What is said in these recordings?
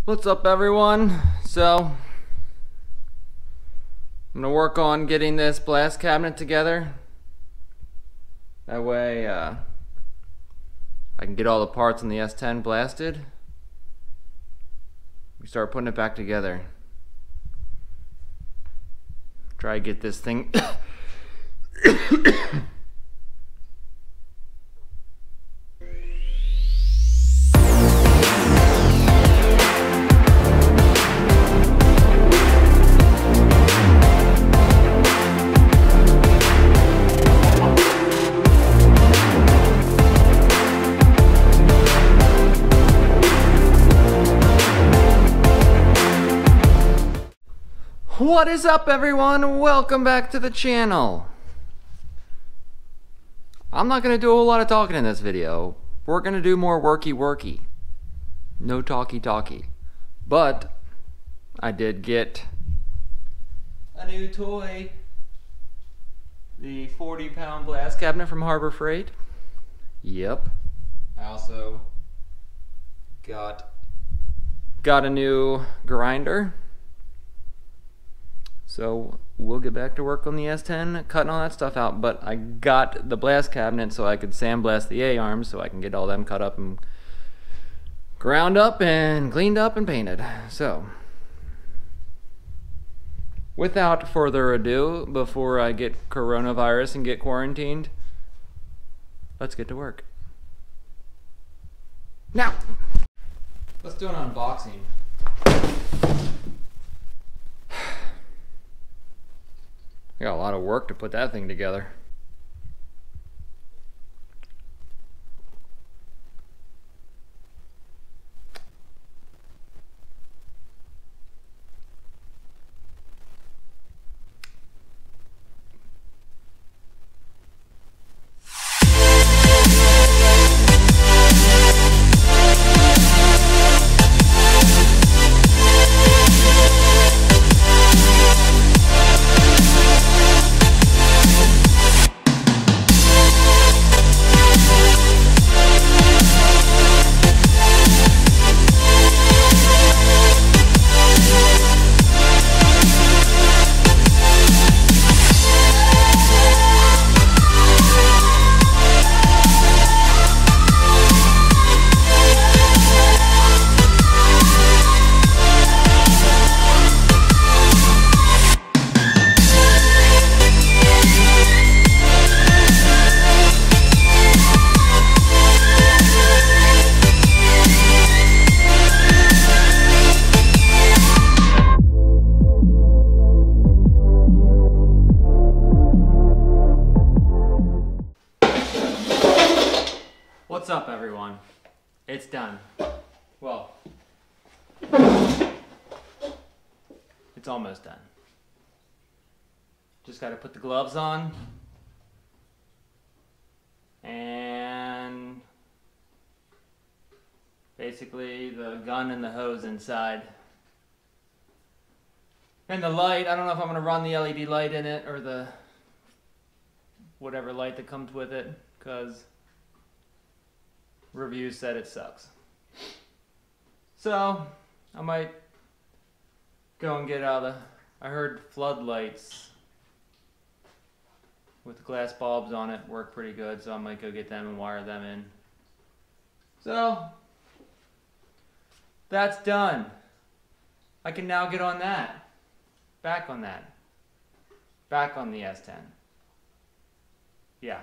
What's up, everyone? So I'm gonna work on getting this blast cabinet together. That way I can get all the parts on the S10 blasted. We start putting it back together. Try to get this thing What is up, everyone? Welcome back to the channel. I'm not gonna do a whole lot of talking in this video. We're gonna do more worky. No talky. But I did get a new toy. The 40-pound blast cabinet from Harbor Freight. Yep. I also got a new grinder. So we'll get back to work on the S10, cutting all that stuff out, but I got the blast cabinet so I could sandblast the A-arms so I can get all them cut up and ground up and cleaned up and painted. So, without further ado, before I get coronavirus and get quarantined, let's get to work. Now, let's do an unboxing. I got a lot of work to put that thing together. What's up, everyone? It's done. Well, it's almost done. Just got to put the gloves on and basically the gun and the hose inside. And the light, I don't know if I'm going to run the LED light in it or the whatever light that comes with it, because reviews said it sucks. So I might go and get out the, I heard floodlights with glass bulbs on it work pretty good, so I might go get them and wire them in. So that's done. I can now get on that. Back on that. Back on the S10. Yeah.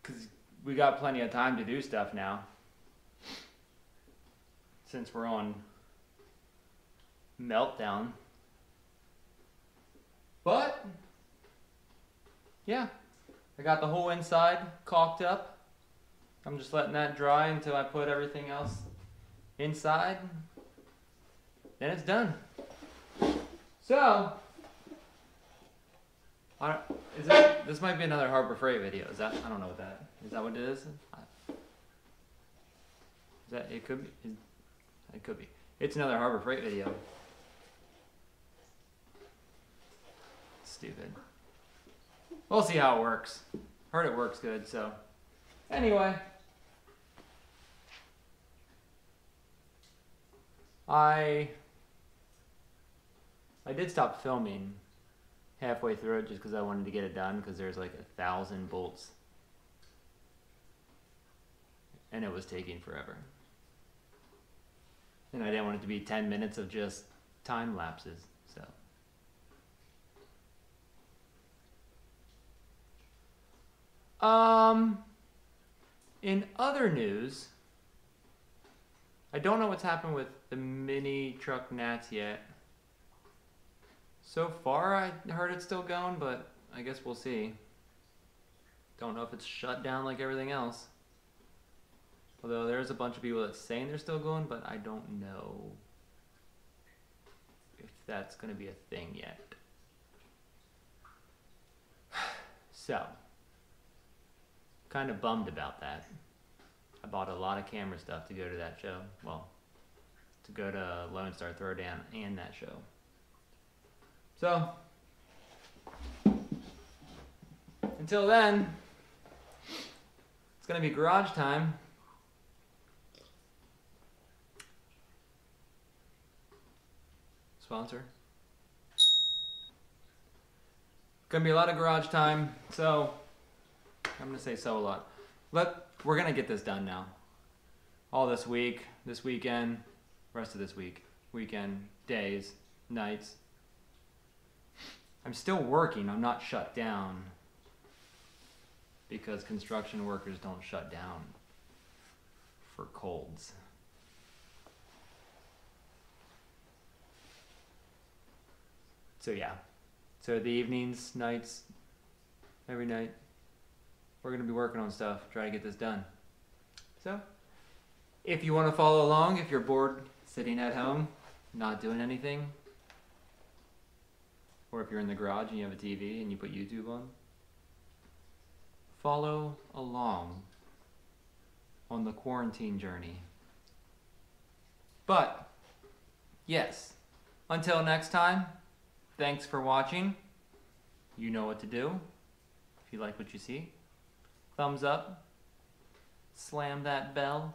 Because we got plenty of time to do stuff now, since we're on meltdown. But yeah, I got the whole inside caulked up. I'm just letting that dry until I put everything else inside. Then it's done. So this might be another Harbor Freight video. Is that? I don't know what that is. That what it is? Is that? It could be. It could be. It's another Harbor Freight video. Stupid. We'll see how it works. Heard it works good. So anyway, I did stop filming halfway through it just because I wanted to get it done, because there's like 1,000 bolts and it was taking forever, and I didn't want it to be 10 minutes of just time lapses. So in other news, I don't know what's happened with the mini truck gnats yet. So far, I heard it's still going, but I guess we'll see. Don't know if it's shut down like everything else. Although there's a bunch of people that's saying they're still going, but I don't know if that's going to be a thing yet. So, kind of bummed about that. I bought a lot of camera stuff to go to that show. Well, to go to Lone Star Throwdown and that show. So, until then, it's going to be garage time. Sponsor. Gonna be a lot of garage time, so I'm gonna say so a lot. We're gonna get this done now. All this week, this weekend, rest of this week, weekend, days, nights. I'm still working, I'm not shut down, because construction workers don't shut down for colds. So yeah, so the evenings, nights, every night, we're gonna be working on stuff, try to get this done. So, if you want to follow along, if you're bored sitting at home, not doing anything, or if you're in the garage and you have a TV and you put YouTube on, follow along on the quarantine journey. But, yes, until next time, thanks for watching. You know what to do. If you like what you see, thumbs up, slam that bell.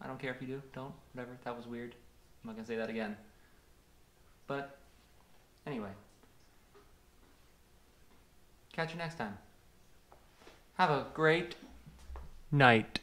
I don't care if you do, don't, whatever, that was weird. I'm not gonna say that again. But, anyway. Catch you next time. Have a great night.